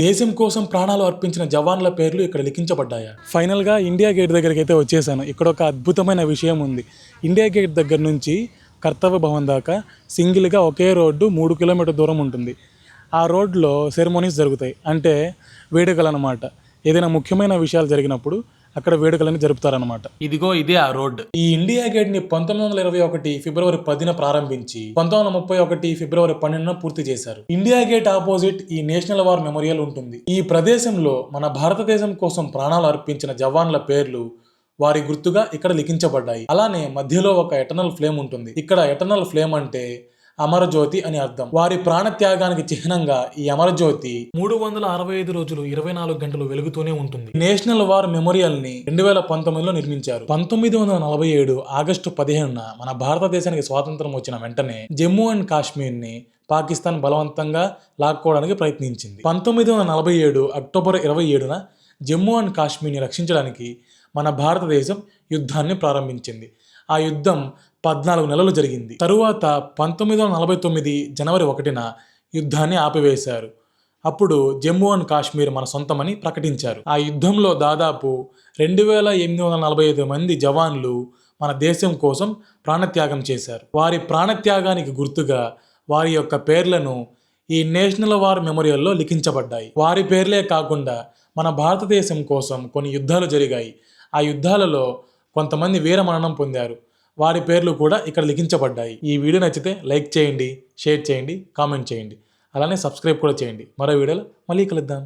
దేశం కోసం ప్రాణాలు అర్పించిన జవాన్ల పేర్లు ఇక్కడ లిఖించబడ్డాయా? ఫైనల్గా ఇండియా గేట్ దగ్గరికి అయితే వచ్చేసాను. ఇక్కడ ఒక అద్భుతమైన విషయం ఉంది. ఇండియా గేట్ దగ్గర నుంచి కర్తవ్య భవన్ దాకా సింగిల్గా ఒకే రోడ్డు 3 కిలోమీటర్ దూరం ఉంటుంది. ఆ రోడ్లో సెరమోనీస్ జరుగుతాయి, అంటే వేడుకలు అనమాట. ఏదైనా ముఖ్యమైన విషయాలు జరిగినప్పుడు అక్కడ వేడుకలని జరుపుతారనమాట. ఇదిగో ఇదే ఆ రోడ్. ఈ ఇండియా గేట్ ని 1921 ఫిబ్రవరి 10న ప్రారంభించి 1931 ఫిబ్రవరి 12న పూర్తి చేశారు. ఇండియా గేట్ ఆపోజిట్ ఈ నేషనల్ వార్ మెమోరియల్ ఉంటుంది. ఈ ప్రదేశంలో మన భారతదేశం కోసం ప్రాణాలు అర్పించిన జవాన్ల పేర్లు వారి గుర్తుగా ఇక్కడ లిఖించబడ్డాయి. అలానే మధ్యలో ఒక ఎటర్నల్ ఫ్లేమ్ ఉంటుంది. ఇక్కడ ఎటర్నల్ ఫ్లేమ్ అంటే అమరజ్యోతి అని అర్థం. వారి ప్రాణత్యాగానికి చిహ్నంగా ఈ అమరజ్యోతి 365 రోజులు 24 గంటలు వెలుగుతూనే ఉంటుంది. నేషనల్ వార్ మెమోరియల్ ని 2019లో నిర్మించారు. 1947 ఆగస్టు 15న మన భారతదేశానికి స్వాతంత్రం వచ్చిన వెంటనే జమ్మూ అండ్ కాశ్మీర్ ని పాకిస్తాన్ బలవంతంగా లాక్కోవడానికి ప్రయత్నించింది. 1947 అక్టోబర్ 27న జమ్మూ అండ్ కాశ్మీర్ని రక్షించడానికి మన భారతదేశం యుద్ధాన్ని ప్రారంభించింది. ఆ యుద్ధం 14 నెలలు జరిగింది. తరువాత 1949 జనవరి 1న యుద్ధాన్ని ఆపివేశారు. అప్పుడు జమ్మూ అండ్ కాశ్మీర్ మన సొంతమని ప్రకటించారు. ఆ యుద్ధంలో దాదాపు 2845 మంది జవాన్లు మన దేశం కోసం ప్రాణత్యాగం చేశారు. వారి ప్రాణత్యాగానికి గుర్తుగా వారి యొక్క పేర్లను ఈ నేషనల్ వార్ మెమోరియల్లో లిఖించబడ్డాయి. వారి పేర్లే కాకుండా మన భారతదేశం కోసం కొన్ని యుద్ధాలు జరిగాయి. ఆ యుద్ధాలలో కొంతమంది వీరమరణం పొందారు. వారి పేర్లు కూడా ఇక్కడ లిఖించబడ్డాయి. ఈ వీడియో నచ్చితే లైక్ చేయండి, షేర్ చేయండి, కామెంట్ చేయండి. అలానే సబ్స్క్రైబ్ కూడా చేయండి. మరో వీడియోలో మళ్ళీ కలుద్దాం.